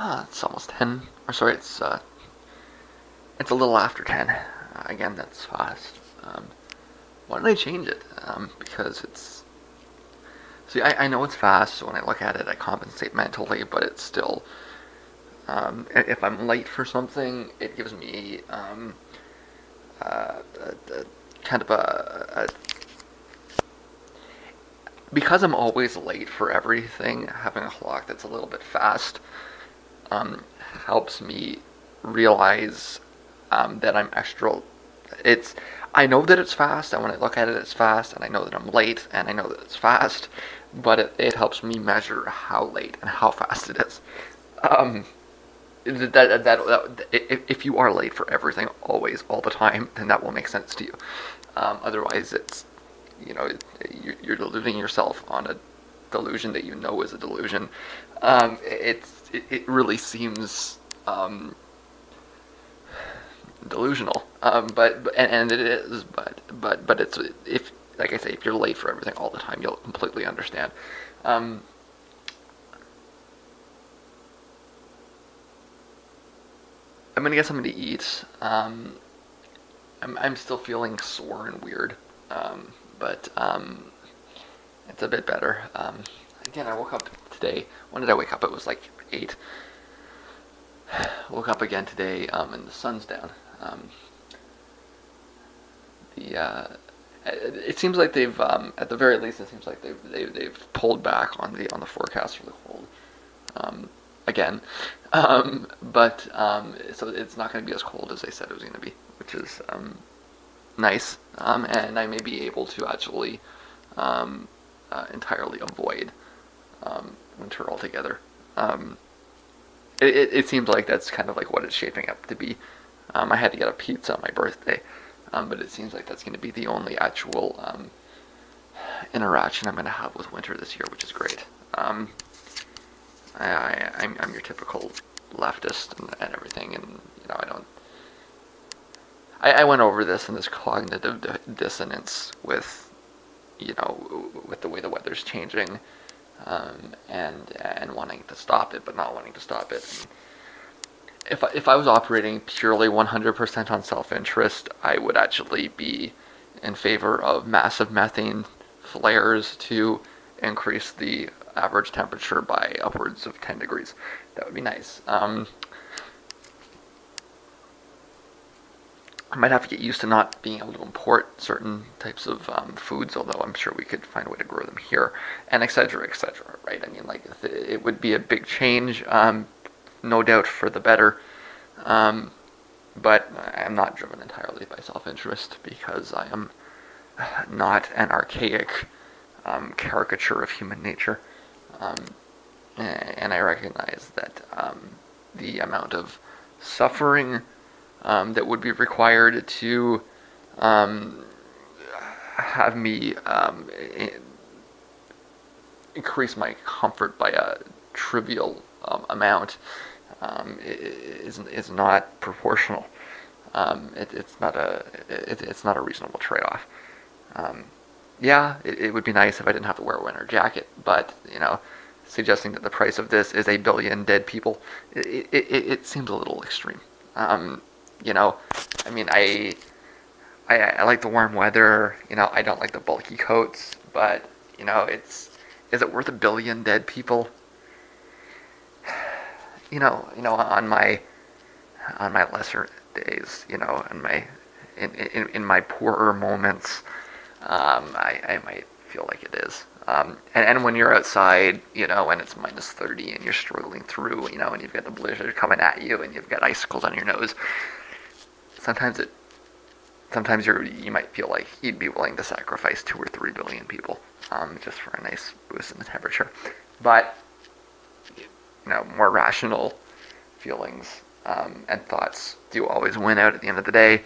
It's almost 10. Or sorry, it's a little after 10. Again, that's fast. Why don't they change it? Because it's see, I know it's fast, so when I look at it, I compensate mentally, but it's still if I'm late for something, it gives me kind of because I'm always late for everything. Having a clock that's a little bit fast um, helps me realize that I'm extra. It's I know that it's fast, and when I look at it, it's fast, and I know that I'm late, and I know that it's fast, but it helps me measure how late and how fast it is. Um, if you are late for everything, always, all the time, then that will make sense to you. Otherwise, it's you know you're deluding yourself on a delusion that you know is a delusion. It really seems delusional. And it is, but it's if like I say, if you're late for everything all the time, you'll completely understand. Um, I'm gonna get something to eat. I'm still feeling sore and weird, but it's a bit better. Again, I woke up today. When did I wake up? It was like 8. Woke up again today, and the sun's down. The It seems like they've, at the very least, it seems like they've pulled back on the forecast for the cold. Again, but so it's not going to be as cold as they said it was going to be, which is nice. And I may be able to actually entirely avoid winter altogether. It seems like that's kind of like what it's shaping up to be. I had to get a pizza on my birthday, but it seems like that's going to be the only actual interaction I'm going to have with winter this year, which is great. I'm your typical leftist and everything, and I don't. I went over this in this cognitive dissonance with, with the way the weather's changing, and wanting to stop it, but not wanting to stop it. And if I was operating purely 100% on self-interest, I would actually be in favor of massive methane flares to increase the average temperature by upwards of 10 degrees. That would be nice. I might have to get used to not being able to import certain types of foods, although I'm sure we could find a way to grow them here, and et cetera, right? I mean, like, it would be a big change, no doubt for the better, but I'm not driven entirely by self-interest because I am not an archaic caricature of human nature, and I recognize that the amount of suffering that would be required to have me increase my comfort by a trivial amount is not proportional. It's not a reasonable trade-off. Yeah, it would be nice if I didn't have to wear a winter jacket, but suggesting that the price of this is 1 billion dead people, it seems a little extreme. I mean, I like the warm weather. I don't like the bulky coats, but is it worth 1 billion dead people? On my lesser days, in my poorer moments, I might feel like it is. And when you're outside, and it's minus 30 and you're struggling through, and you've got the blizzard coming at you and you've got icicles on your nose, sometimes you might feel like you'd be willing to sacrifice 2 or 3 billion people, just for a nice boost in the temperature. But more rational feelings and thoughts do always win out at the end of the day.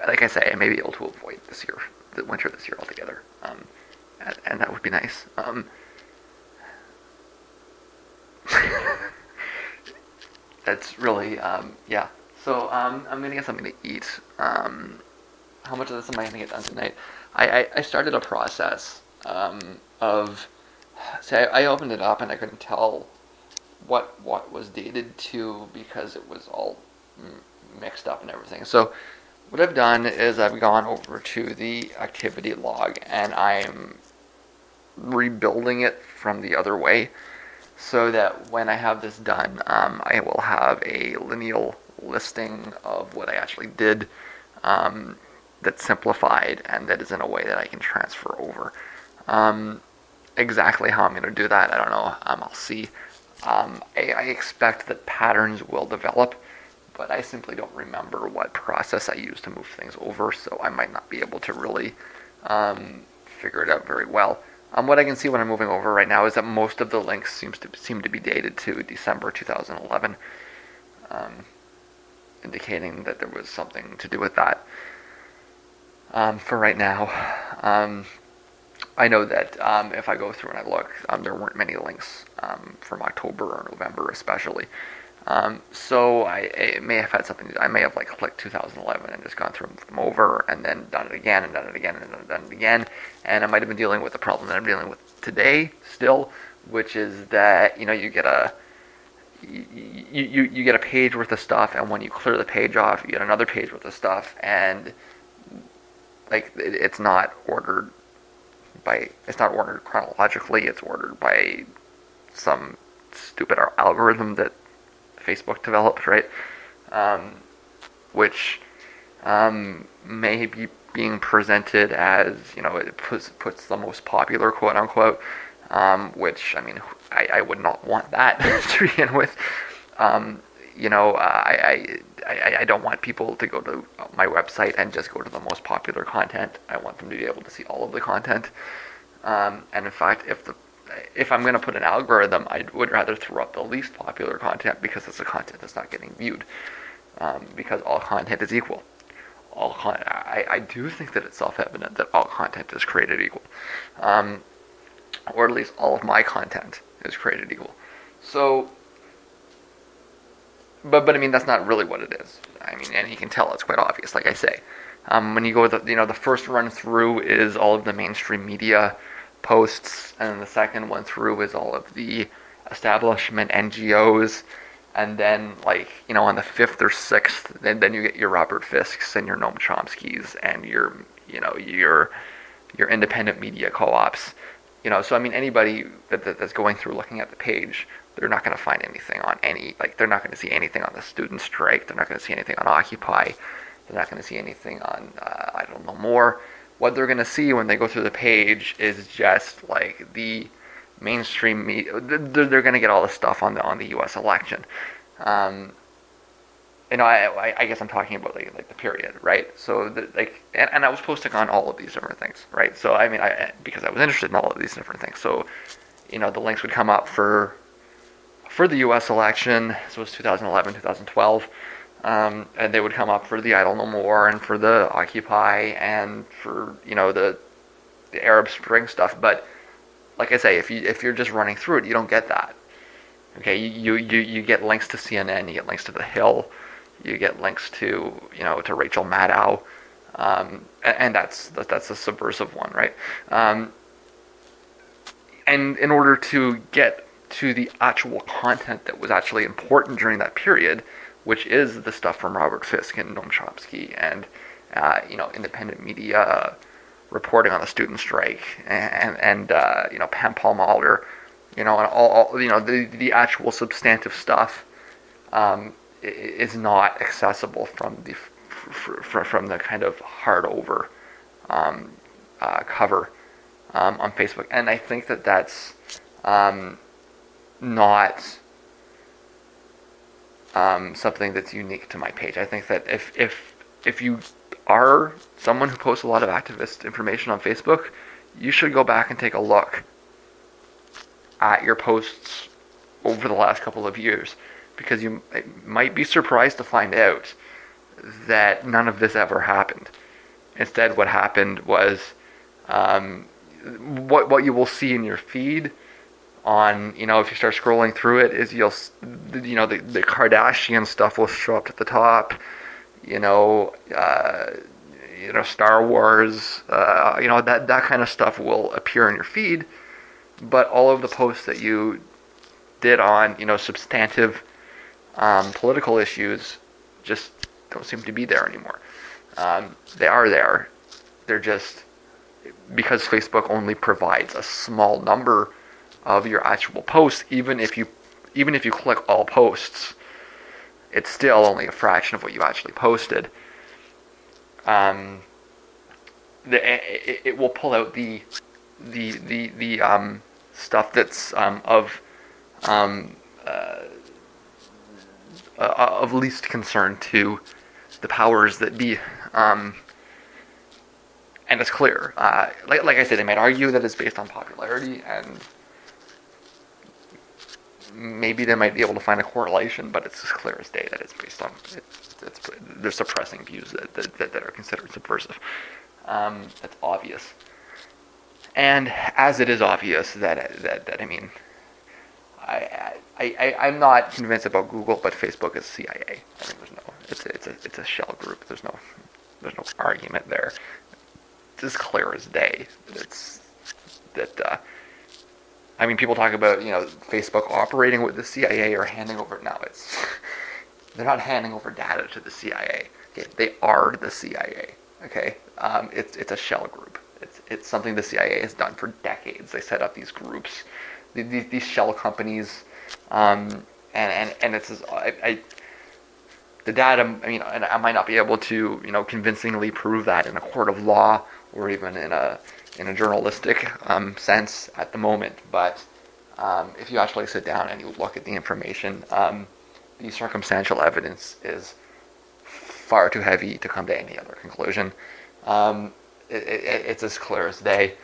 Like I say, I may be able to avoid the winter this year altogether, and that would be nice. That's really, yeah. So I'm gonna get something to eat. how much of this am I going to get done tonight? I started a process of, say, I opened it up and I couldn't tell what was dated to because it was all mixed up and everything. So what I've done is I've gone over to the activity log and I'm rebuilding it from the other way so that when I have this done, I will have a lineal listing of what I actually did that's simplified and that is in a way that I can transfer over. Exactly how I'm going to do that, I don't know. I'll see. I expect that patterns will develop, but I simply don't remember what process I used to move things over, so I might not be able to really figure it out very well. What I can see when I'm moving over right now is that most of the links seem to be dated to December 2011, indicating that there was something to do with that. For right now, I know that if I go through and I look, there weren't many links from October or November especially. So I may have had something. I may have like clicked 2011 and just gone through them over and then done it again and done it again and then done it again. And I might have been dealing with the problem that I'm dealing with today still, which is that you get a you get a page worth of stuff, and when you clear the page off, you get another page worth of stuff, and like it's not ordered chronologically. It's ordered by some stupid algorithm that Facebook developed, right? Which may be being presented as, it puts the most popular, quote unquote, which, I mean, I would not want that to begin with. I don't want people to go to my website and just go to the most popular content. I want them to be able to see all of the content. And in fact, if I'm going to put an algorithm, I would rather throw up the least popular content because it's the content that's not getting viewed. Because all content is equal. I do think that it's self-evident that all content is created equal. Or at least all of my content is created equal. So, but I mean, that's not really what it is. I mean, and you can tell it's quite obvious, like I say. When you go, the first run through is all of the mainstream media posts, and then the second one through is all of the establishment NGOs, and then on the fifth or sixth, then you get your Robert Fisks and your Noam Chomskys and your independent media co-ops. So I mean, anybody that's going through looking at the page, they're not going to find anything on they're not going to see anything on the student strike. They're not going to see anything on Occupy. They're not going to see anything on, I don't know, more. What they're going to see when they go through the page is just like the mainstream media. They're going to get all the stuff on the U.S. election. I guess I'm talking about like the period, right? So and I was posting on all of these different things, right? So I mean, because I was interested in all of these different things. So the links would come up for the U.S. election. So it was 2011, 2012. And they would come up for the Idle No More and for the Occupy and for the Arab Spring stuff. But like I say, if you're just running through it, you don't get that. Okay, you get links to CNN, you get links to The Hill, you get links to to Rachel Maddow, and that's a subversive one, right? And in order to get to the actual content that was actually important during that period, which is the stuff from Robert Fisk and Noam Chomsky and independent media reporting on the student strike and Pam Palmaller, and all the actual substantive stuff is not accessible from the kind of hard over cover on Facebook, and I think that that's not something that's unique to my page. I think that if you are someone who posts a lot of activist information on Facebook, you should go back and take a look at your posts over the last couple of years, because you might be surprised to find out that none of this ever happened. Instead, what happened was what you will see in your feed on, if you start scrolling through it, is the Kardashian stuff will show up at the top. Star Wars, that kind of stuff will appear in your feed, but all of the posts that you did on, substantive political issues just don't seem to be there anymore. They are there. They're just, because Facebook only provides a small number of your actual posts, even if you click all posts, it's still only a fraction of what you actually posted. It will pull out the stuff that's of least concern to the powers that be, and it's clear. Like I said, they might argue that it's based on popularity, and maybe they might be able to find a correlation, but it's as clear as day that it's based on they're suppressing views that are considered subversive. That's obvious, and as it is obvious that I mean, I'm not convinced about Google, but Facebook is CIA. I think it's a shell group. There's no argument there. It's as clear as day that I mean, people talk about Facebook operating with the CIA or handing over. No, they're not handing over data to the CIA. Okay? They are the CIA. Okay, it's a shell group. It's something the CIA has done for decades. They set up these groups, these shell companies, and it's the data. I mean, and I might not be able to convincingly prove that in a court of law or even in a journalistic sense at the moment, but if you actually sit down and you look at the information, the circumstantial evidence is far too heavy to come to any other conclusion. It's as clear as day,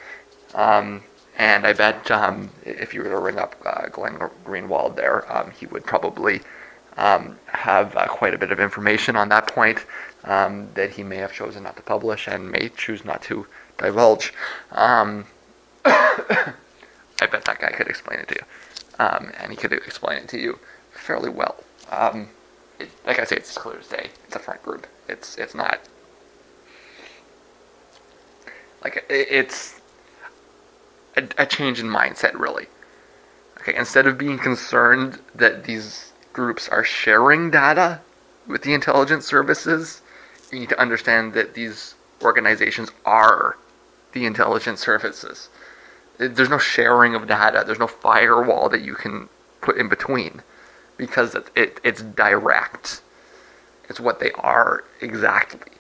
and I bet if you were to ring up Glenn Greenwald there, he would probably have quite a bit of information on that point that he may have chosen not to publish and may choose not to divulge. I bet that guy could explain it to you, and he could explain it to you fairly well. Like I say, it's as clear as day. It's a front group. It's not like it's a change in mindset, really. Okay, instead of being concerned that these groups are sharing data with the intelligence services, you need to understand that these organizations are the intelligence services. There's no sharing of data. There's no firewall that you can put in between, because it's direct. It's what they are exactly.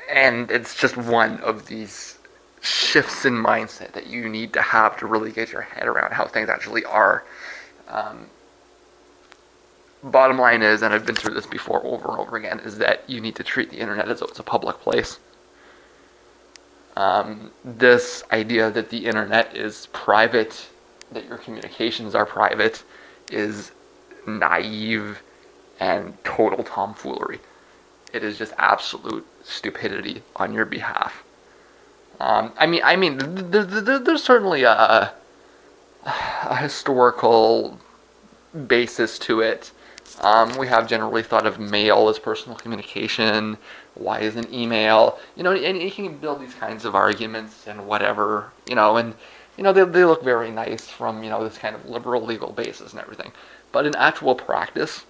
And it's just one of these shifts in mindset that you need to have to really get your head around how things actually are. Bottom line is, and I've been through this before over and over again, is that you need to treat the internet as though it's a public place. This idea that the internet is private, that your communications are private, is naive and total tomfoolery. It is just absolute stupidity on your behalf. I mean, there's certainly a historical basis to it. We have generally thought of mail as personal communication. Why isn't email? And you can build these kinds of arguments and whatever, and they look very nice from this kind of liberal legal basis and everything. But in actual practice,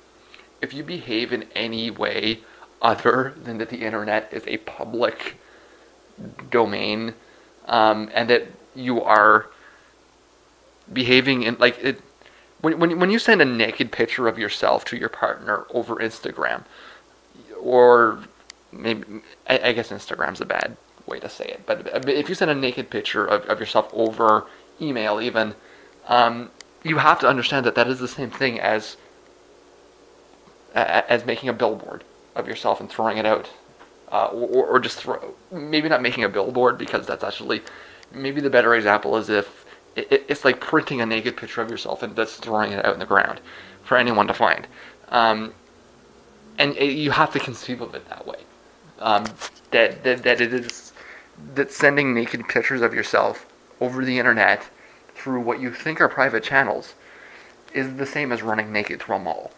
if you behave in any way other than that the internet is a public domain, and that you are behaving in like it. When you send a naked picture of yourself to your partner over Instagram, or maybe, I guess Instagram's a bad way to say it, but if you send a naked picture of yourself over email even, you have to understand that is the same thing as making a billboard of yourself and throwing it out, or just maybe not making a billboard, because that's actually, maybe the better example is if it's like printing a naked picture of yourself and just throwing it out in the ground for anyone to find. And you have to conceive of it that way. That sending naked pictures of yourself over the internet through what you think are private channels is the same as running naked through a mall.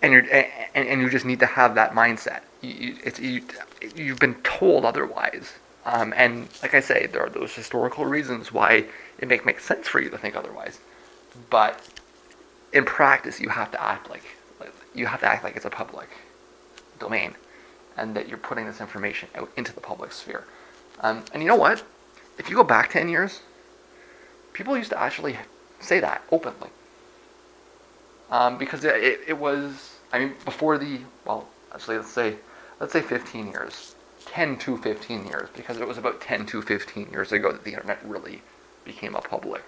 and you just need to have that mindset. You've been told otherwise, and like I say, there are those historical reasons why it makes sense for you to think otherwise. But in practice, you have to act like it's a public domain, and that you're putting this information out into the public sphere. And you know what? If you go back 10 years, people used to actually say that openly. Because it was, I mean, before well, actually, let's say 15 years, 10 to 15 years, because it was about 10 to 15 years ago that the internet really became a public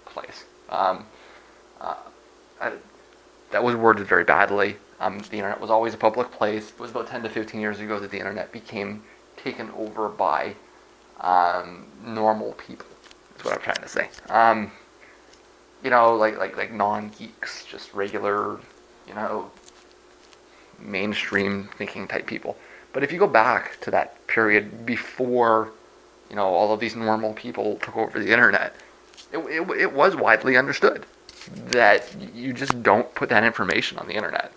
place. Uh, that was worded very badly. The internet was always a public place. It was about 10 to 15 years ago that the internet became taken over by normal people. That's what I'm trying to say. Like non-geeks, just regular, mainstream thinking type people. But if you go back to that period before, all of these normal people took over the internet, it was widely understood that you just don't put that information on the internet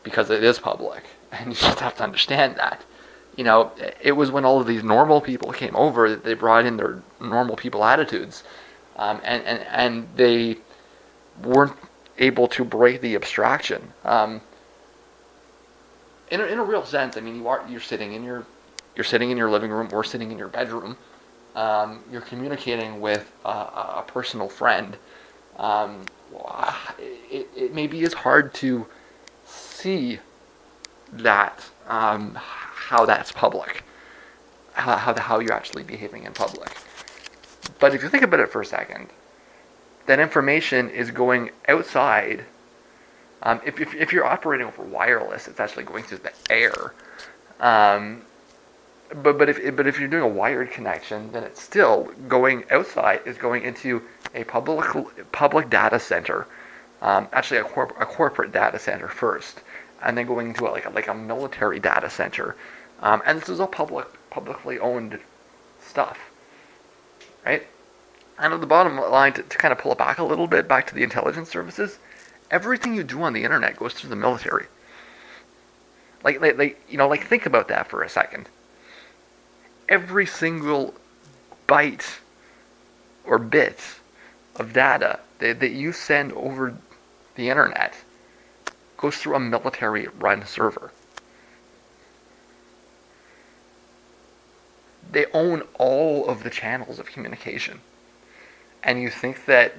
because it is public, and you just have to understand that. It was when all of these normal people came over that they brought in their normal people attitudes, and they weren't able to break the abstraction. In a real sense, I mean, you're sitting in your living room or sitting in your bedroom. You're communicating with a personal friend. It maybe is hard to see that how that's public, how you're actually behaving in public. But if you think about it for a second, that information is going outside. If you're operating over wireless, it's actually going through the air. But if you're doing a wired connection, then it's still going outside. Is going into a public data center, actually a corporate data center first, and then going into like a military data center. And this is all publicly owned stuff, right? And at the bottom line, to kind of pull it back a little bit, back to the intelligence services, everything you do on the internet goes through the military. Like think about that for a second. Every single byte or bit of data that you send over the internet goes through a military-run server. They own all of the channels of communication. And you think that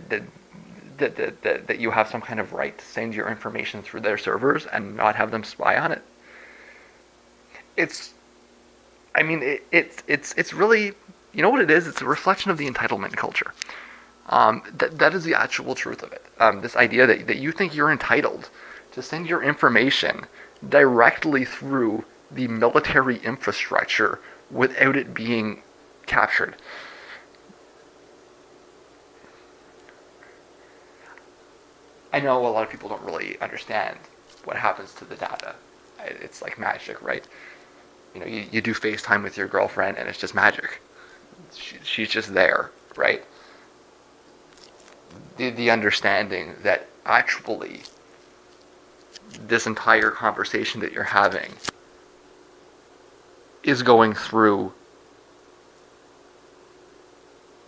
you have some kind of right to send your information through their servers and not have them spy on it? It's really, you know what it is? It's a reflection of the entitlement culture. That is the actual truth of it. This idea that you think you're entitled to send your information directly through the military infrastructure without it being captured. I know a lot of people don't really understand what happens to the data. It's like magic, right? You do FaceTime with your girlfriend and it's just magic. She's just there, right? The understanding that actually this entire conversation that you're having is going through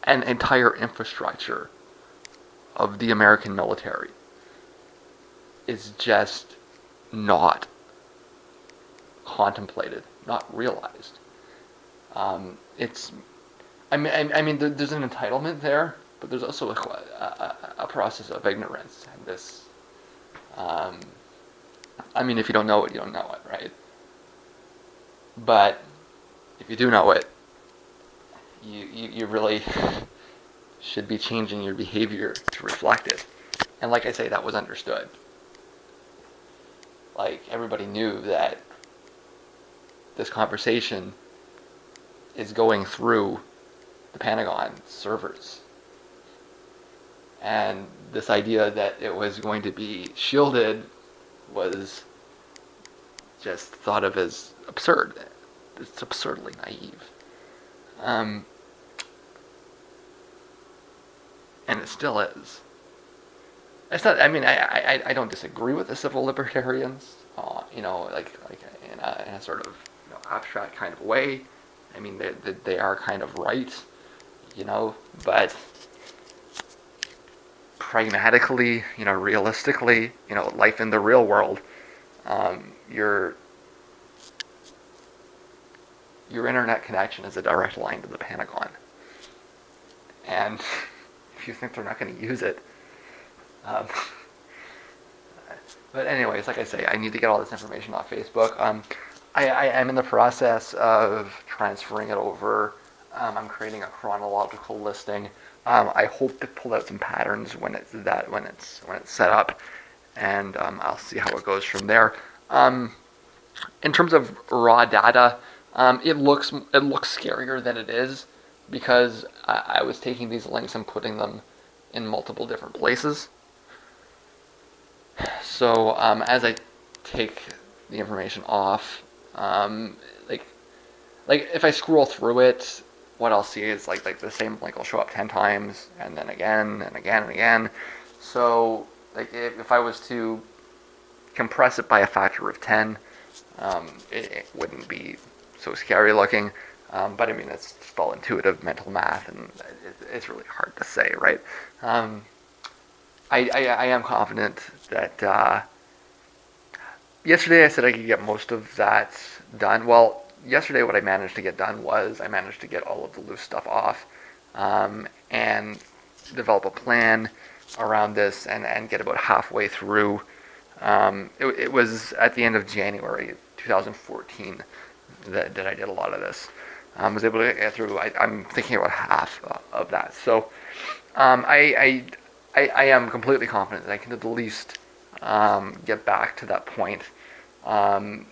an entire infrastructure of the American military is just not contemplated, not realized. There's an entitlement there, but there's also a process of ignorance. And this, if you don't know it, you don't know it, right? But if you do know it, you really should be changing your behavior to reflect it. And like I say, that was understood. Like, everybody knew that this conversation is going through the Pentagon servers. And this idea that it was going to be shielded was just thought of as absurd. It's absurdly naive. And it still is. it's not. I mean, I don't disagree with the civil libertarians. Like in a sort of abstract kind of way. I mean, they are kind of right, but pragmatically, realistically, life in the real world, your internet connection is a direct line to the Pentagon, and if you think they're not going to use it, um, but anyways, like I say, I need to get all this information off Facebook. I am in the process of transferring it over. I'm creating a chronological listing. I hope to pull out some patterns when it's set up, and I'll see how it goes from there. In terms of raw data, it looks scarier than it is because I was taking these links and putting them in multiple different places. So as I take the information off, like if I scroll through it, what I'll see is like the same link will show up 10 times, and then again and again and again. So like if I was to compress it by a factor of 10, it wouldn't be so scary looking. But I mean, it's just all intuitive mental math, and it's really hard to say, right? I am confident that yesterday I said I could get most of that done. Well, yesterday what I managed to get done was I managed to get all of the loose stuff off, and develop a plan around this, and get about halfway through. It was at the end of January 2014 that I did a lot of this. I was able to get through. I'm thinking about half of that. So I am completely confident that I can at least get back to that point. I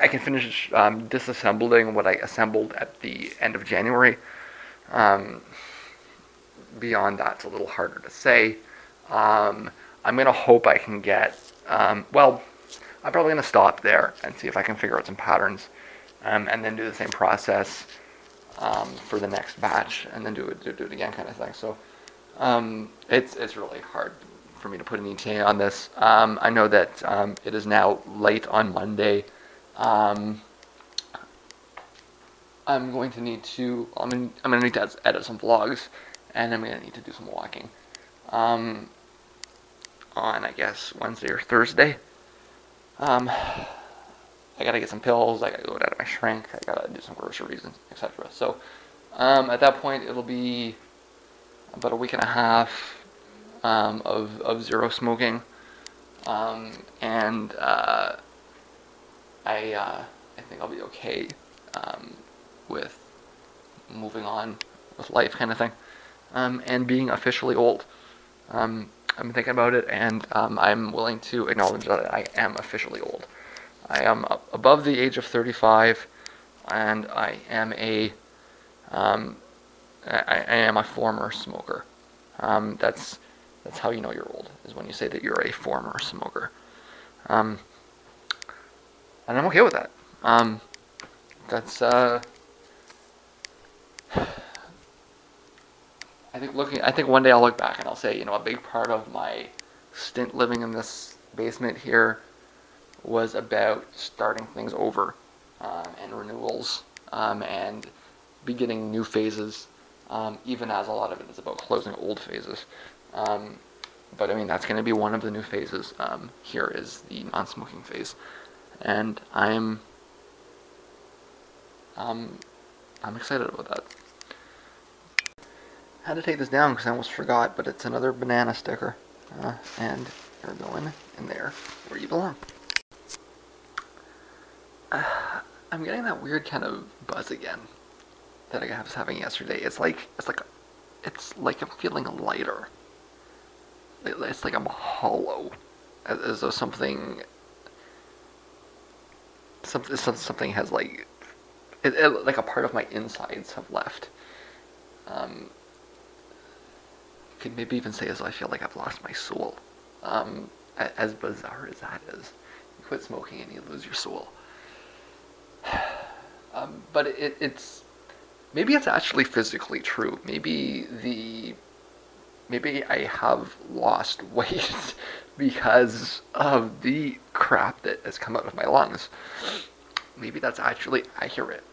can finish disassembling what I assembled at the end of January. Beyond that, it's a little harder to say. I'm going to hope I can get, well, I'm probably going to stop there and see if I can figure out some patterns, and then do the same process for the next batch, and then do it again, kind of thing. So it's really hard for me to put an ETA on this. I know that it is now late on Monday. I'm going to need to edit some vlogs, and I'm going to need to do some walking on, I guess, Wednesday or Thursday. I gotta get some pills, I gotta go down to my shrink, I gotta do some groceries, etc. So at that point, it'll be about a week and a half of zero smoking, and I think I'll be okay with moving on with life, kind of thing, and being officially old. I'm thinking about it, and I'm willing to acknowledge that I am officially old. I am above the age of 35, and I am a former smoker. That's how you know you're old, is when you say that you're a former smoker. And I'm okay with that. That's I think one day I'll look back and I'll say, a big part of my stint living in this basement here was about starting things over, and renewals, and beginning new phases, even as a lot of it is about closing old phases. But I mean, that's going to be one of the new phases. Here is the non-smoking phase, and I'm excited about that. I had to take this down because I almost forgot, but it's another banana sticker, and you're going in there where you belong. I'm getting that weird kind of buzz again that I was having yesterday. It's like I'm feeling lighter. It's like I'm hollow, as though something has like a part of my insides have left. Could maybe even say as though I feel like I've lost my soul. As bizarre as that is, you quit smoking and you lose your soul. But maybe it's actually physically true. Maybe maybe I have lost weight because of the crap that has come out of my lungs. Maybe that's actually accurate.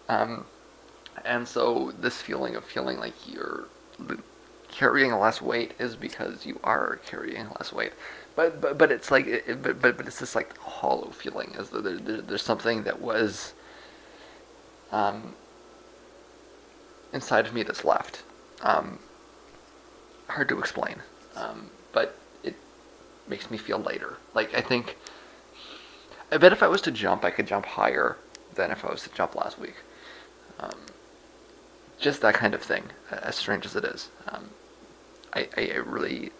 And so this feeling of feeling like you're carrying less weight is because you are carrying less weight. But it's like but it's this like hollow feeling, as though there's something that was inside of me that's left. Hard to explain, but it makes me feel lighter. Like I bet if I was to jump, I could jump higher than if I was to jump last week. Just that kind of thing, as strange as it is. I really,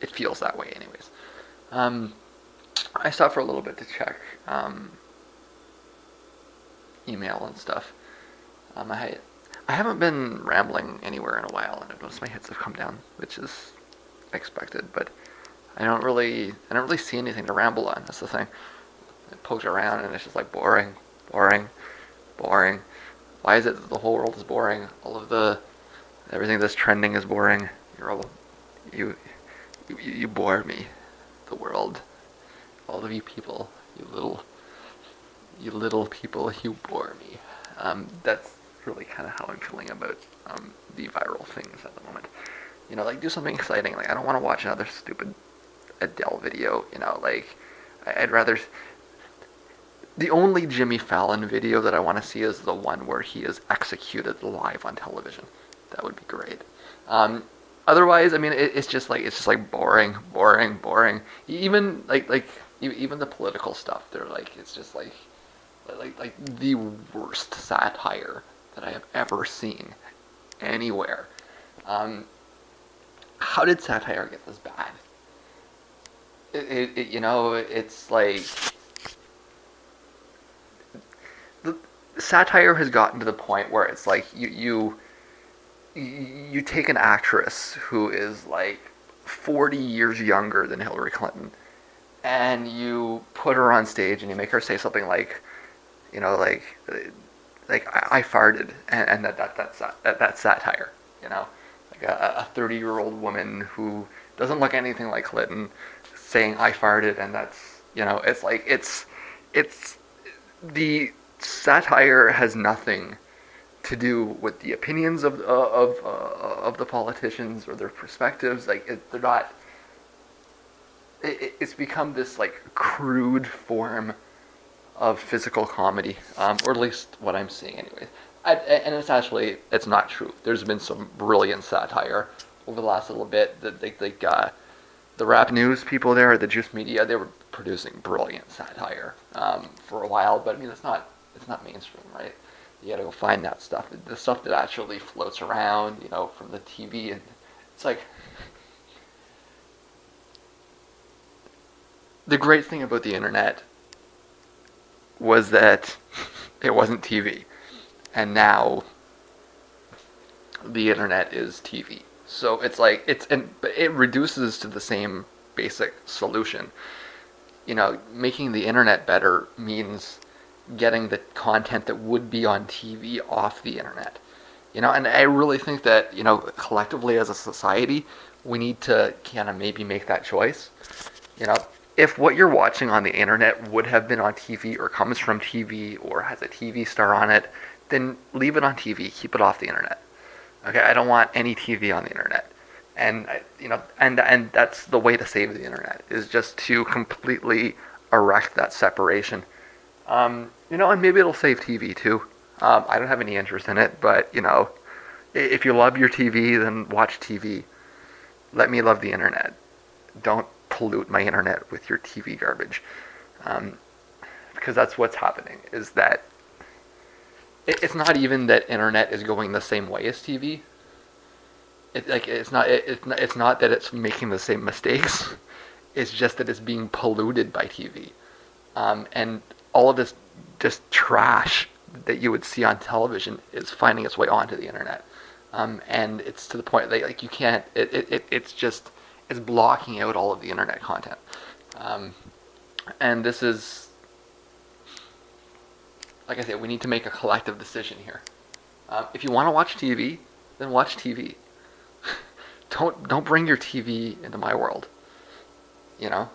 it feels that way anyways. I stopped for a little bit to check email and stuff. I haven't been rambling anywhere in a while, and I've noticed my hits have come down, which is expected. But I don't really see anything to ramble on. That's the thing. I poke around, and it's just like boring, boring, boring. Why is it that the whole world is boring? Everything that's trending is boring. You bore me. The world, all of you people, you little people, you bore me. That's really kind of how I'm feeling about the viral things at the moment. You know, like, do something exciting. Like, I don't want to watch another stupid Adele video. You know, like, I'd rather. The only Jimmy Fallon video that I want to see is the one where he is executed live on television. That would be great. Otherwise, I mean, it's just like boring, boring, boring. Even even the political stuff. They're like, it's just like the worst satire that I have ever seen anywhere. How did satire get this bad? You know, it's like the satire has gotten to the point where it's like you take an actress who is like 40 years younger than Hillary Clinton, and you put her on stage and you make her say something like, you know, like I farted, and that's satire. You know, like a 30-year-old woman who doesn't look anything like Clinton saying I farted, and that's, you know, it's like it's the satire has nothing to do with the opinions of the politicians or their perspectives. Like, they're not. It's become this like crude form of physical comedy, or at least what I'm seeing, anyways. And it's not true. There's been some brilliant satire over the last little bit. The rap news people there at the Juice Media, they were producing brilliant satire for a while. But I mean, it's not mainstream, right? You gotta go find that stuff. The stuff that actually floats around, you know, from the TV, and it's like the great thing about the internet was that it wasn't TV, and now the internet is TV. So it's like but it reduces to the same basic solution. You know, making the internet better means getting the content that would be on TV off the internet. You know, and I really think that, you know, collectively as a society, we need to kind of maybe make that choice. You know, if what you're watching on the internet would have been on TV or comes from TV or has a TV star on it, then leave it on TV, keep it off the internet. Okay, I don't want any TV on the internet. And you know, and that's the way to save the internet, is just to completely erect that separation. You know, and maybe it'll save TV too. I don't have any interest in it, but, you know, if you love your TV, then watch TV. Let me love the internet. Don't pollute my internet with your TV garbage. Because that's what's happening, is that it's not even that internet is going the same way as TV. It's not that it's making the same mistakes. It's just that it's being polluted by TV. And all of this just trash that you would see on television is finding its way onto the internet. And it's to the point that, like, you can't, it's blocking out all of the internet content. And this is, like I said, we need to make a collective decision here. If you want to watch TV, then watch TV. don't bring your TV into my world. You know,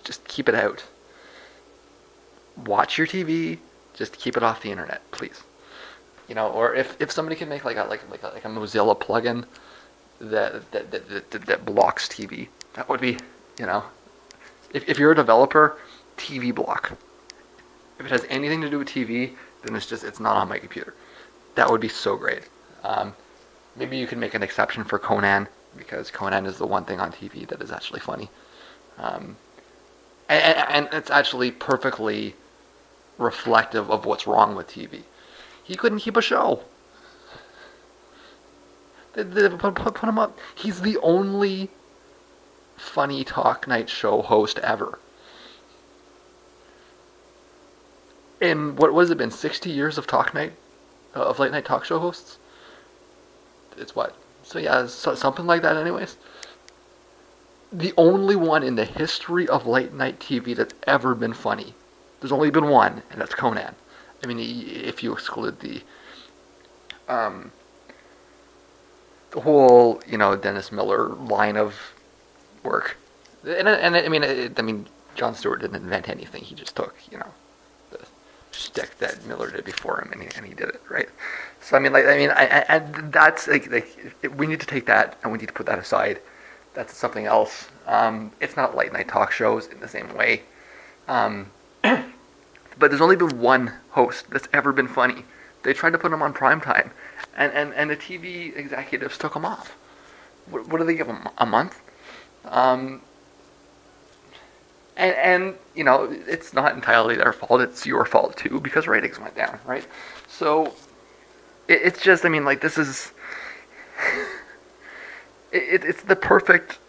just keep it out. Watch your TV. Just keep it off the internet, please. You know, or if somebody can make like a Mozilla plugin that blocks TV, that would be, you know, if you're a developer, TV block. If it has anything to do with TV, then it's not on my computer. That would be so great. Maybe you can make an exception for Conan, because Conan is the one thing on TV that is actually funny. And it's actually perfectly reflective of what's wrong with TV. He couldn't keep a show. Put him up. He's the only funny talk night show host ever. In what has it been, 60 years of talk night, of late night talk show hosts? It's what? So yeah, something like that anyways. The only one in the history of late night TV that's ever been funny. There's only been one, and that's Conan. I mean, if you exclude the whole, you know, Dennis Miller line of work. And I mean, Jon Stewart didn't invent anything. He just took, you know, the shtick that Miller did before him, and he did it, right? So I that's we need to take that and we need to put that aside. That's something else. It's not late night talk shows in the same way. But there's only been one host that's ever been funny. They tried to put him on primetime, and the TV executives took him off. What do they give him? A month? And you know, it's not entirely their fault. It's your fault too, because ratings went down, right? So it's just, I mean, like, this is it's the perfect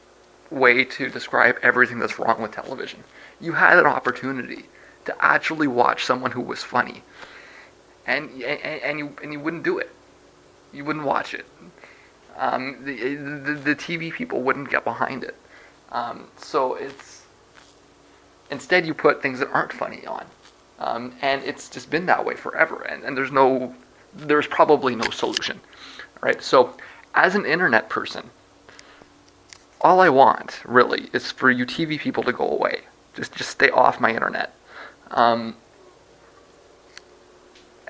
way to describe everything that's wrong with television. You had an opportunity to actually watch someone who was funny, and you wouldn't do it. You wouldn't watch it. The TV people wouldn't get behind it. So it's, instead you put things that aren't funny on, and it's just been that way forever. And there's probably no solution, right? So as an internet person, all I want really is for you TV people to go away. Just stay off my internet. And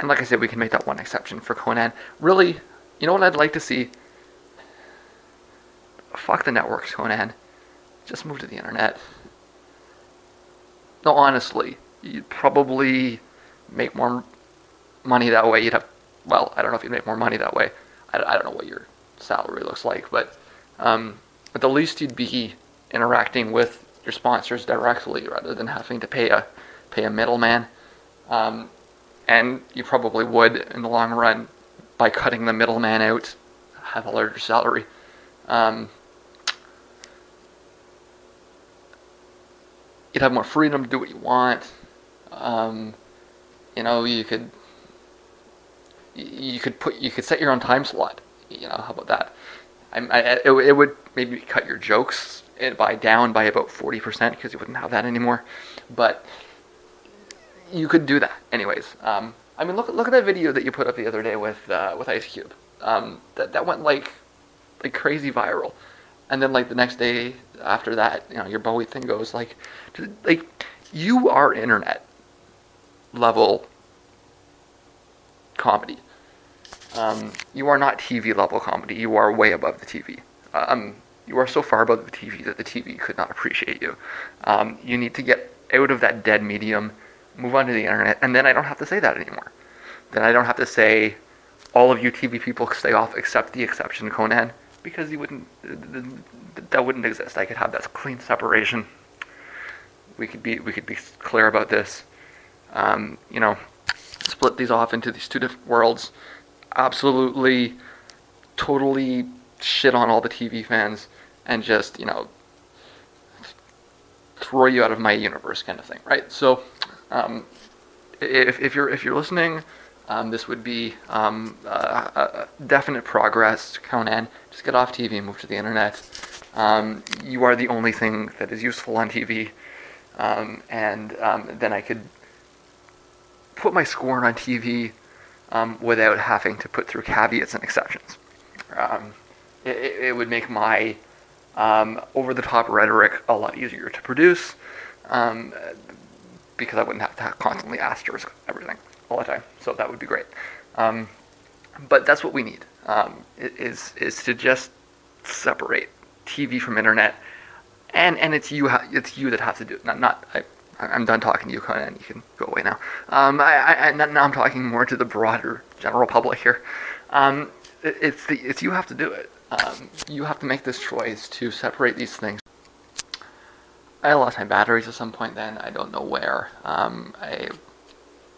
like I said, we can make that one exception for Conan. Really, you know what I'd like to see? Fuck the networks, Conan. Just move to the internet. No, honestly, you'd probably make more money that way. You'd have, well, I don't know if you'd make more money that way. I don't know what your salary looks like, but at the least you'd be interacting with your sponsors directly rather than having to pay a middleman. And you probably would, in the long run, by cutting the middleman out, have a larger salary. You'd have more freedom to do what you want. You know, you could set your own time slot. You know, how about that? It would maybe cut your jokes down by about 40% because you wouldn't have that anymore. But you could do that anyways. I mean, look at that video that you put up the other day with Ice Cube. That went like crazy viral. And then like the next day after that, you know, your Bowie thing goes like you are internet level comedy. You are not TV level comedy. You are way above the TV. You are so far above the TV that the TV could not appreciate you. You need to get out of that dead medium, move on to the internet, and then I don't have to say that anymore. Then I don't have to say all of you TV people stay off except the exception Conan, because that wouldn't exist. I could have that clean separation. We could be clear about this. You know, split these off into these two different worlds. Absolutely, totally shit on all the TV fans and just, you know, throw you out of my universe kind of thing, right? So, if you're listening, this would be a definite progress, Conan. Just get off TV and move to the internet. You are the only thing that is useful on TV, and then I could put my scorn on TV without having to put through caveats and exceptions. It would make my Over-the-top rhetoric, a lot easier to produce, um, because I wouldn't have to constantly asterisk everything all the time. So that would be great. Um, but that's what we need, is to just separate TV from internet, and it's you that have to do it. I'm done talking to you, Conan. You can go away now. Now I'm talking more to the broader general public here. It's you have to do it. You have to make this choice to separate these things. I lost my batteries at some point. Then I don't know where. I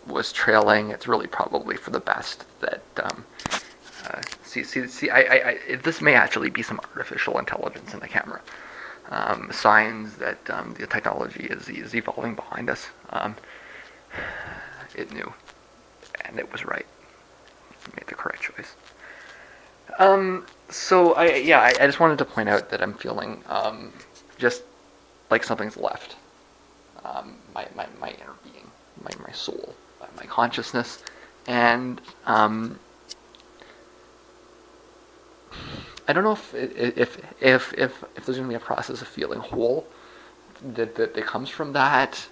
was trailing. It's really probably for the best that. This may actually be some artificial intelligence in the camera. Signs that the technology is evolving behind us. It knew, and it was right. It made the correct choice. So I just wanted to point out that I'm feeling just like something's left. My inner being, my soul, my consciousness, and I don't know if there's gonna be a process of feeling whole that comes from that.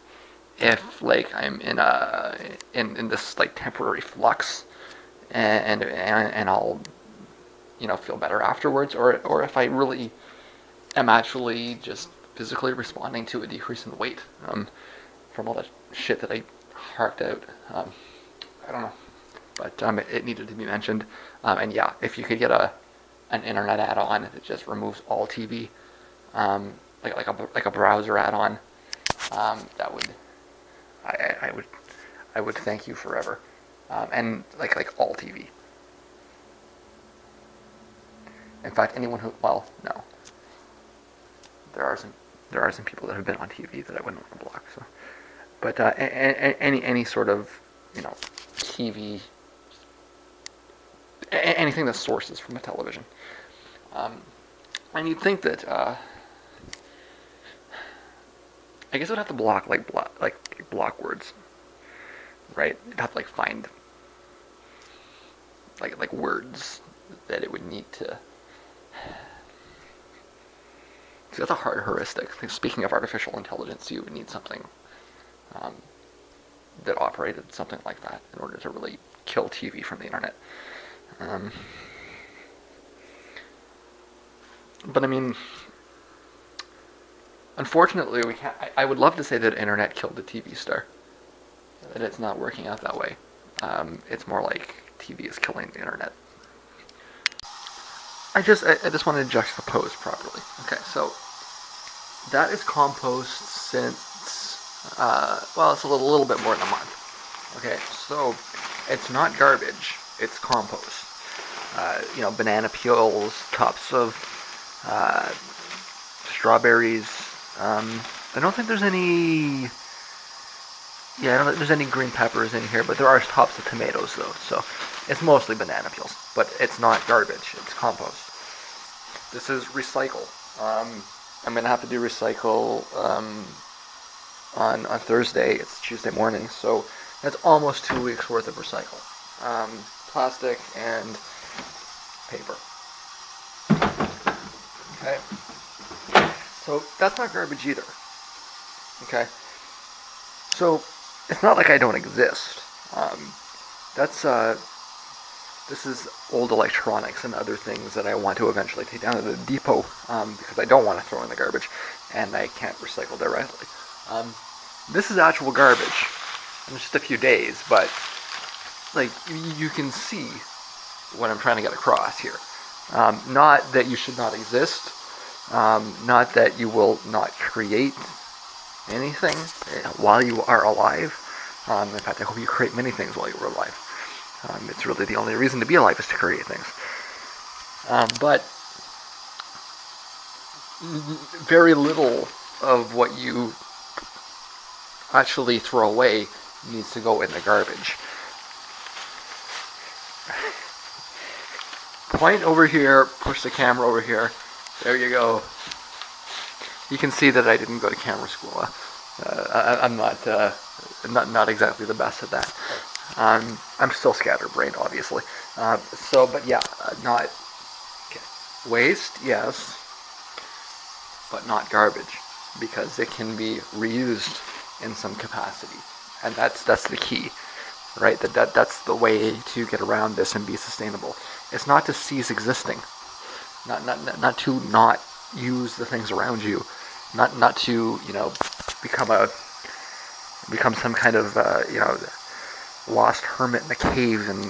If like I'm in this like temporary flux, and I'll feel better afterwards, or if I really am actually just physically responding to a decrease in weight from all that shit that I harped out. I don't know, but it needed to be mentioned. And yeah, if you could get an internet add-on that just removes all TV, like a browser add-on, that would I would thank you forever. And like all TV. In fact, anyone who no, there are some people that have been on TV that I wouldn't want to block. So, but any sort of TV, anything that sources from a television. And you'd think that I guess it would have to block block words, right? It'd have to find like words that it would need to. So that's a hard heuristic. Speaking of artificial intelligence, you would need something that operated something like that in order to really kill TV from the internet. But I mean, unfortunately, we can't. I would love to say that internet killed the TV star. That it's not working out that way. It's more like TV is killing the internet. I just wanted to juxtapose properly. Okay, so that is compost since it's a little bit more than a month. Okay, so it's not garbage; it's compost. Banana peels, tops of strawberries. I don't think there's any. Yeah, I don't think there's any green peppers in here, but there are tops of tomatoes though. So it's mostly banana peels, but it's not garbage. It's compost. This is recycle. I'm gonna have to do recycle on Thursday. It's Tuesday morning, so that's almost 2 weeks worth of recycle. Plastic and paper. Okay. So that's not garbage either. Okay. So it's not like I don't exist. This is old electronics and other things that I want to eventually take down to the depot because I don't want to throw in the garbage and I can't recycle directly. This is actual garbage in just a few days, but you can see what I'm trying to get across here. Not that you should not exist, not that you will not create anything while you are alive. In fact, I hope you create many things while you are alive. It's really the only reason to be alive is to create things. But very little of what you actually throw away needs to go in the garbage. Point over here, push the camera over here. There you go. You can see that I didn't go to camera school. I'm not exactly the best at that. I'm still scatterbrained, obviously. But yeah, not okay. Waste, yes. but not garbage, because it can be reused in some capacity, and that's the key, right? That's the way to get around this and be sustainable. It's not to cease existing, not to not use the things around you, not to become some kind of lost hermit in a cave in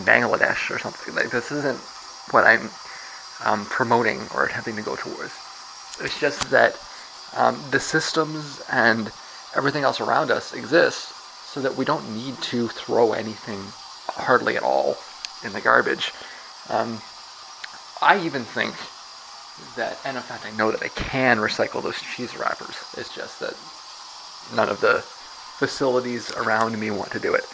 Bangladesh or something. Like, this isn't what I'm promoting or attempting to go towards. It's just that the systems and everything else around us exists so that we don't need to throw anything hardly at all in the garbage. I even think that, and in fact I know that I can recycle those cheese wrappers. It's just that none of the facilities around me want to do it.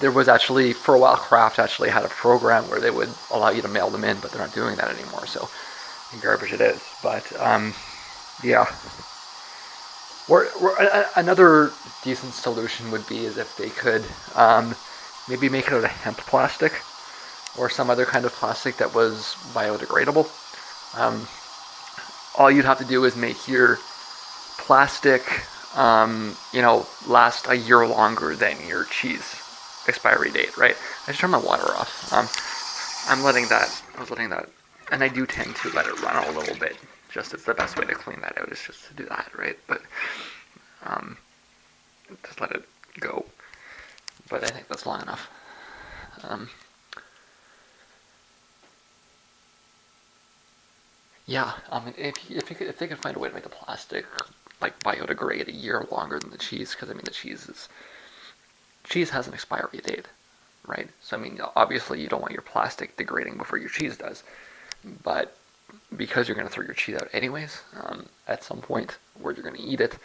There was actually, for a while, Kraft actually had a program where they would allow you to mail them in, but they're not doing that anymore, so garbage it is. But yeah. Another decent solution would be is if they could maybe make it out of hemp plastic or some other kind of plastic that was biodegradable. All you'd have to do is make your plastic last a year longer than your cheese expiry date, right? I just turned my water off. I was letting that, and I do tend to let it run a little bit. Just it's the best way to clean that out is just to do that, right? But just let it go. But I think that's long enough. Yeah, if they could find a way to make the plastic like biodegrade a year longer than the cheese, because the cheese has an expiry date, right? So obviously you don't want your plastic degrading before your cheese does, but because you're going to throw your cheese out anyways, at some point where you're going to eat it,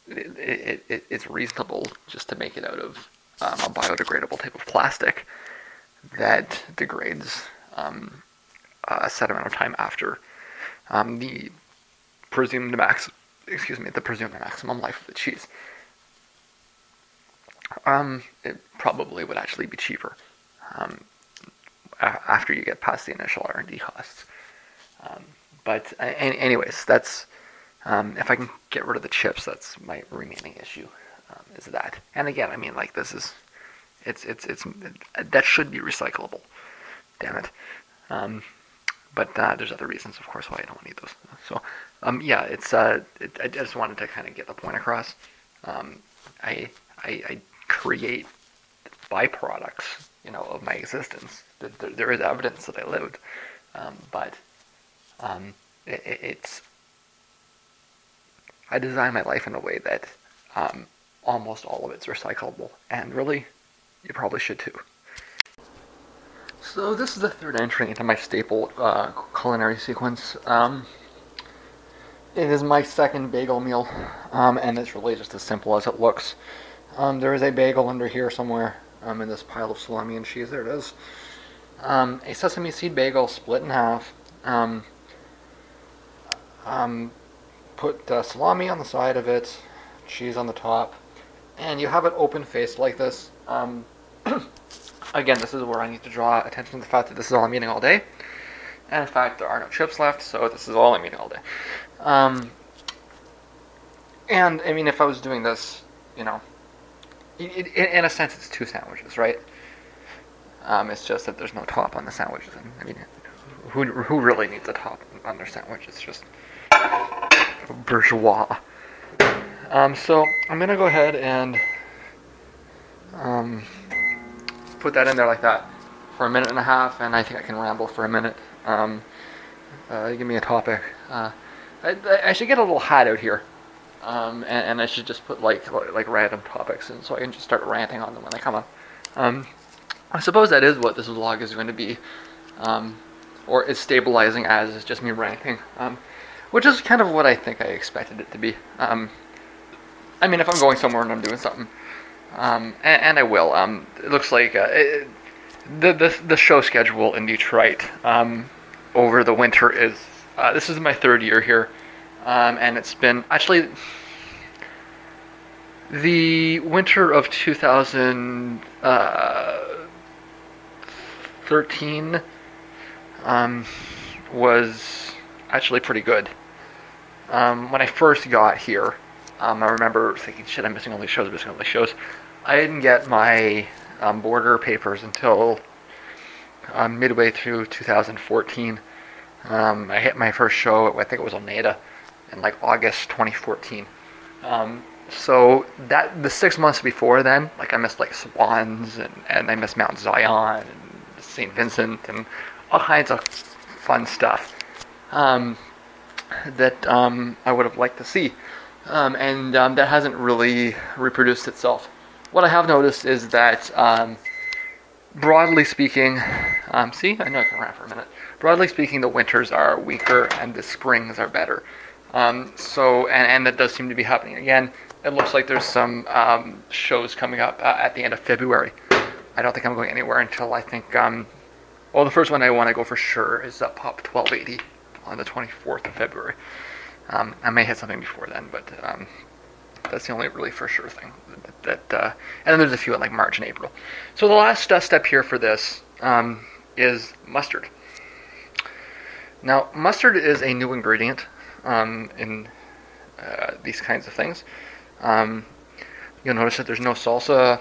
it's reasonable just to make it out of a biodegradable type of plastic that degrades a set amount of time after the presumed maximum life of the cheese. It probably would actually be cheaper after you get past the initial R&D costs. But anyways, that's if I can get rid of the chips, that's my remaining issue. Is that? And again, this is it's that should be recyclable. Damn it. But there's other reasons, of course, why I don't need those. So, yeah, I just wanted to kind of get the point across. I create byproducts, of my existence. There is evidence that I lived, but I design my life in a way that almost all of it's recyclable, and really, you probably should too. So this is the third entry into my staple culinary sequence. It is my second bagel meal, and it's really just as simple as it looks. There is a bagel under here somewhere, in this pile of salami and cheese. There it is. A sesame seed bagel split in half. Put salami on the side of it, cheese on the top, and you have it open-faced like this. Again, this is where I need to draw attention to the fact that this is all I'm eating all day. And in fact, there are no chips left, so this is all I'm eating all day. And, if I was doing this, in a sense, it's two sandwiches, right? It's just that there's no top on the sandwiches. Who really needs a top on their sandwich? It's just bourgeois. So I'm going to go ahead and put that in there like that for a minute and a half, and I think I can ramble for a minute. Give me a topic. I should get a little hat out here, and I should just put like random topics in, so I can just start ranting on them when they come up. I suppose that is what this vlog is going to be, or is stabilizing as, is just me ranting, which is kind of what I think I expected it to be. If I'm going somewhere and I'm doing something, and I will. It looks like the show schedule in Detroit over the winter is. This is my third year here, and it's been actually the winter of 2013 was actually pretty good. When I first got here, I remember thinking, shit, I'm missing all these shows, I'm missing all these shows. I didn't get my border papers until midway through 2014. I hit my first show, I think it was Oneida, in like August 2014. So that the 6 months before then, like I missed like Swans and I missed Mount Zion and St. Vincent and all kinds of fun stuff that I would have liked to see, and that hasn't really reproduced itself. What I have noticed is that broadly speaking, see, I know I can rant for a minute. Broadly speaking, the winters are weaker and the springs are better. And that does seem to be happening again. It looks like there's some shows coming up at the end of February. I don't think I'm going anywhere until I think, well, the first one I want to go for sure is Pop 1280 on the 24th of February. I may hit something before then, but that's the only really for sure thing. And then there's a few in like March and April. So the last step here for this is mustard. Now, mustard is a new ingredient in these kinds of things. You'll notice that there's no salsa,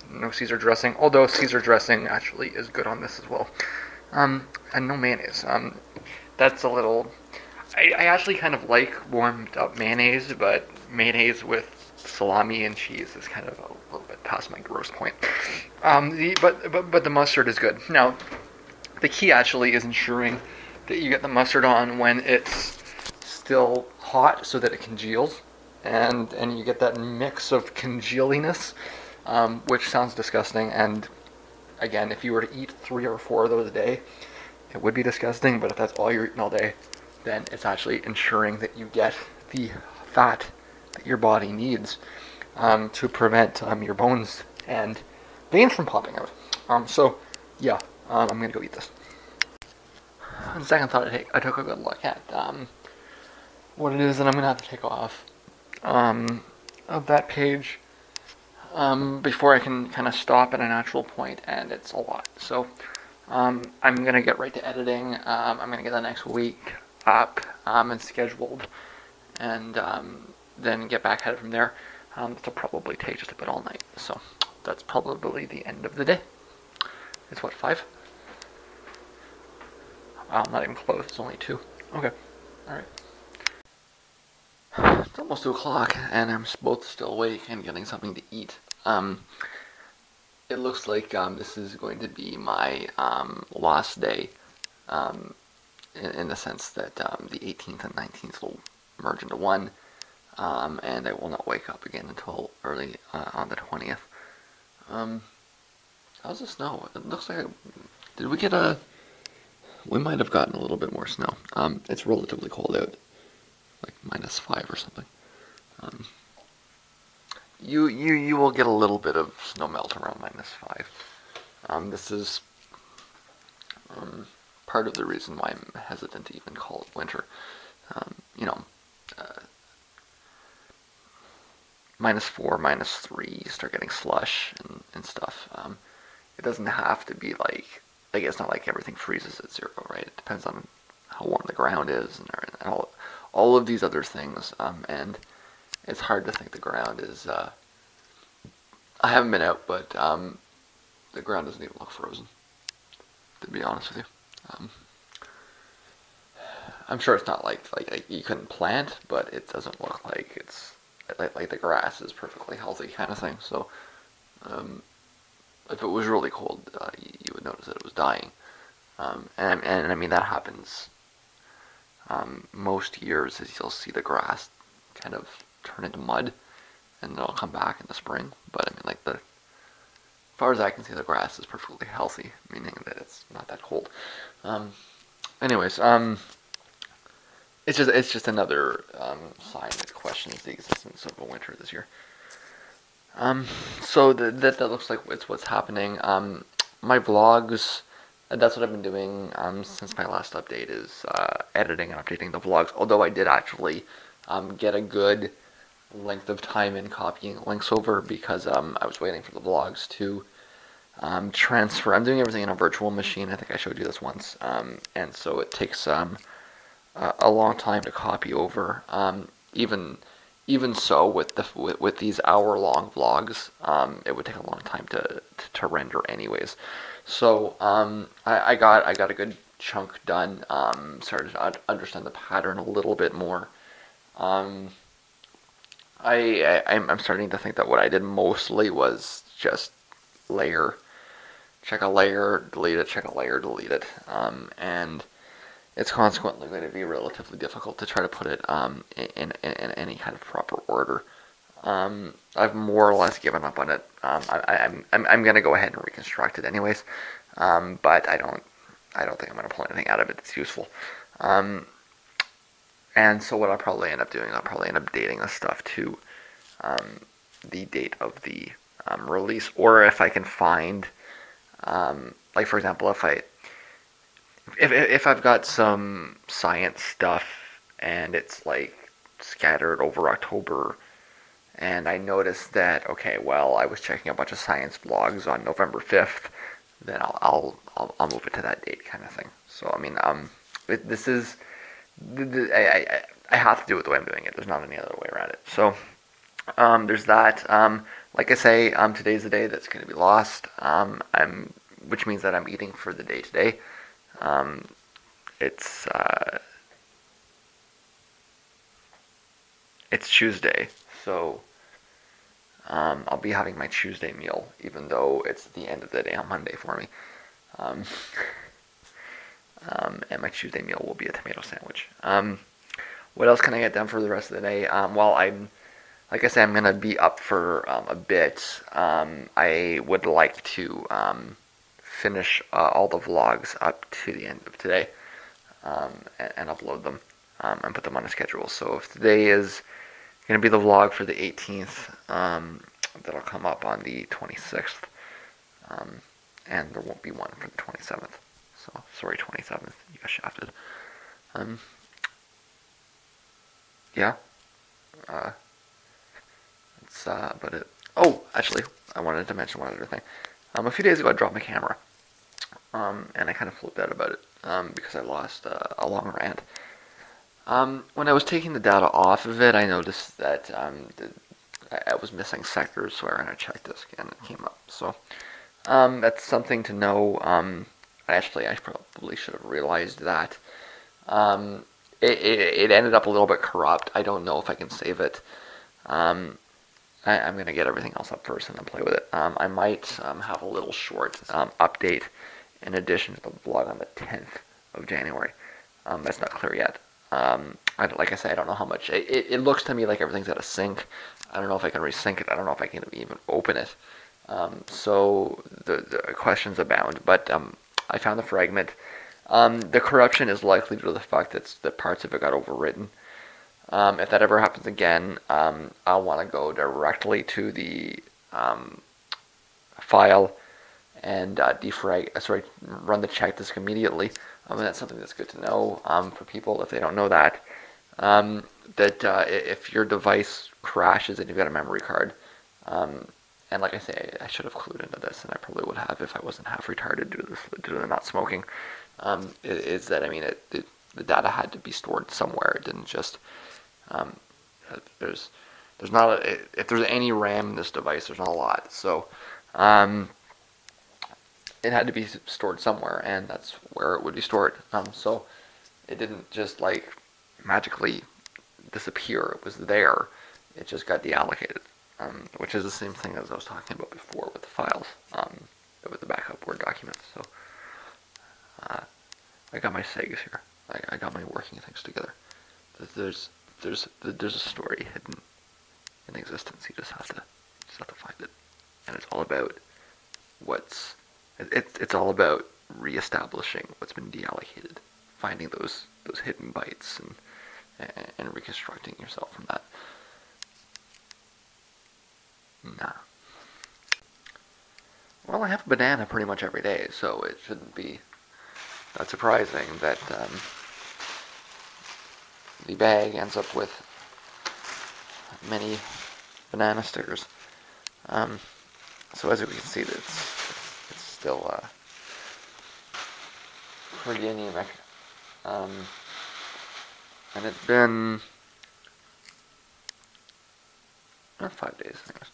no Caesar dressing, although Caesar dressing actually is good on this as well. And no mayonnaise. That's a little... I actually kind of like warmed up mayonnaise, but mayonnaise with salami and cheese is kind of a little bit past my gross point. But the mustard is good. Now, the key actually is ensuring that you get the mustard on when it's still hot so that it congeals, and you get that mix of congealiness, which sounds disgusting. And again, if you were to eat 3 or 4 of those a day, it would be disgusting. But if that's all you're eating all day, then it's actually ensuring that you get the fat that your body needs to prevent your bones and veins from popping out. So yeah, I'm gonna go eat this. On second thought, I took a good look at what it is that I'm gonna have to take off of that page before I can kind of stop at an actual point, and it's a lot. So I'm gonna get right to editing. I'm gonna get the next week up and scheduled, and then get back at it from there. It'll probably take just a bit all night. So that's probably the end of the day. It's what, 5? Wow, I'm not even close. It's only 2. Okay. Alright. It's almost 2 o'clock, and I'm both still awake and getting something to eat. It looks like this is going to be my last day, in the sense that the 18th and 19th will merge into one, and I will not wake up again until early on the 20th. How's the snow? It looks like... Did we get a... We might have gotten a little bit more snow. It's relatively cold out, like -5 or something. You will get a little bit of snow melt around -5. This is part of the reason why I'm hesitant to even call it winter. -4, -3, you start getting slush and stuff. It doesn't have to be like it's not like everything freezes at 0, right? It depends on how warm the ground is and all of these other things. And it's hard to think the ground is. I haven't been out, but the ground doesn't even look frozen, to be honest with you. I'm sure it's not like you couldn't plant, but it doesn't look like it's like the grass is perfectly healthy kind of thing. So if it was really cold, you would notice that it was dying. And I mean that happens most years, is you'll see the grass kind of turn into mud, and it'll come back in the spring. But I mean, like as far as I can see, the grass is perfectly healthy, meaning that it's not that cold. Anyways, it's just another sign that questions the existence of a winter this year. So that looks like it's what's happening. My vlogs, that's what I've been doing since my last update, is editing and updating the vlogs. Although I did actually get a good length of time in copying links over, because I was waiting for the vlogs to transfer. I'm doing everything in a virtual machine. I think I showed you this once. And so it takes a long time to copy over. Even so, with these hour-long vlogs, it would take a long time to render anyways. So I got a good chunk done. Started to understand the pattern a little bit more. Um, I'm starting to think that what I did mostly was just layer, check a layer, delete it, check a layer, delete it, and it's consequently going to be relatively difficult to try to put it in any kind of proper order. I've more or less given up on it. I'm going to go ahead and reconstruct it anyways, but I don't think I'm going to pull anything out of it that's useful. Um, and so what I'll probably end up doing, I'll probably end up dating this stuff to um, the date of the release, or if I can find, like for example, if I've got some science stuff and it's like scattered over October, and I notice that okay, well, I was checking a bunch of science blogs on November 5th, then I'll move it to that date, kind of thing. So I mean, this is I have to do it the way I'm doing it. There's not any other way around it. So there's that. Like I say, today's the day that's going to be lost. Which means that I'm eating for the day today. Um, it's it's Tuesday, so I'll be having my Tuesday meal, even though it's the end of the day on Monday for me. Um, and my Tuesday meal will be a tomato sandwich. What else can I get done for the rest of the day? Well, like I said, I'm gonna be up for a bit. I would like to finish all the vlogs up to the end of today, and upload them, and put them on a schedule. So if today is going to be the vlog for the 18th, that'll come up on the 26th, um, and there won't be one for the 27th. So sorry, 27th, you got shafted. Um, yeah, uh, that's about it. Oh, actually, I wanted to mention one other thing. A few days ago, I dropped my camera, and I kind of flipped out about it because I lost a long rant. When I was taking the data off of it, I noticed that I was missing sectors, so I ran a check disk and it came up. So that's something to know. Actually, I probably should have realized that. It ended up a little bit corrupt. I don't know if I can save it. I'm going to get everything else up first and then play with it. I might have a little short update in addition to the vlog on the 10th of January. That's not clear yet. Like I said, I don't know how much. It looks to me like everything's out of sync. I don't know if I can resync it. I don't know if I can even open it. So the questions abound. But I found the fragment. The corruption is likely due to the fact that parts of it got overwritten. If that ever happens again, I'll want to go directly to the file and run the check disk immediately. And that's something that's good to know for people if they don't know that. That if your device crashes and you've got a memory card, and like I say, I should have clued into this, and I probably would have if I wasn't half retarded due to the not smoking. Is that I mean, the data had to be stored somewhere. It didn't just um, there's not if there's any RAM in this device, there's not a lot. So it had to be stored somewhere, and that's where it would be stored. So it didn't just like magically disappear. It was there. It just got deallocated, which is the same thing as I was talking about before with the files, with the backup Word documents. So I got my segs here. I got my working things together. There's a story hidden in existence. You just have to find it, and it's all about it's all about reestablishing what's been deallocated, finding those hidden bytes and reconstructing yourself from that. Nah. Well, I have a banana pretty much every day, so it shouldn't be that surprising that the bag ends up with many banana stickers. So as you can see, it's still pretty anemic. And it's been 5 days, anyways.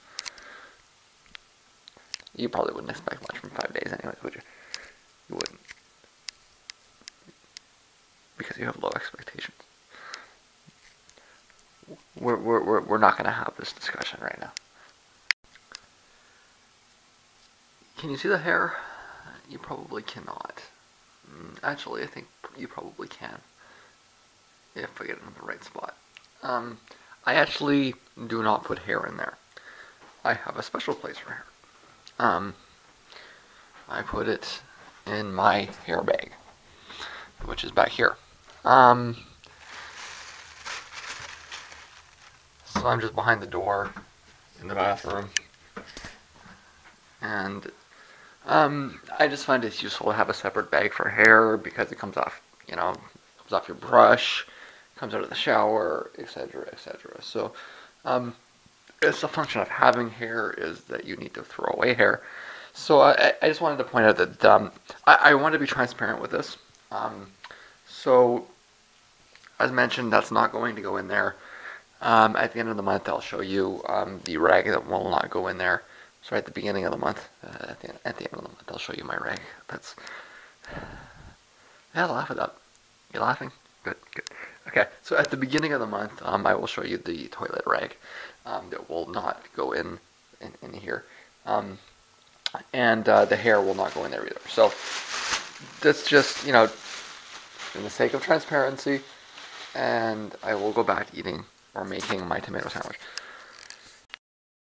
You probably wouldn't expect much from 5 days anyways, would you? You wouldn't. Because you have low expectations. We're not going to have this discussion right now. Can you see the hair? You probably cannot. Actually, I think you probably can. If I get it in the right spot. I actually do not put hair in there. I have a special place for hair. I put it in my hair bag, which is back here. So I'm just behind the door in the bathroom, and I just find it's useful to have a separate bag for hair because it comes off, comes off your brush, comes out of the shower, etc., etc. So, it's a function of having hair is that you need to throw away hair. So I just wanted to point out that I want to be transparent with this. So, as mentioned, that's not going to go in there. At the end of the month, I'll show you the rag that will not go in there. So at the beginning of the month, at the end of the month, I'll show you my rag. Yeah, laugh it up. You laughing? Good, good. Okay, so at the beginning of the month, I will show you the toilet rag that will not go in here. And the hair will not go in there either. So that's just, in the sake of transparency, and I will go back to eating or making my tomato sandwich.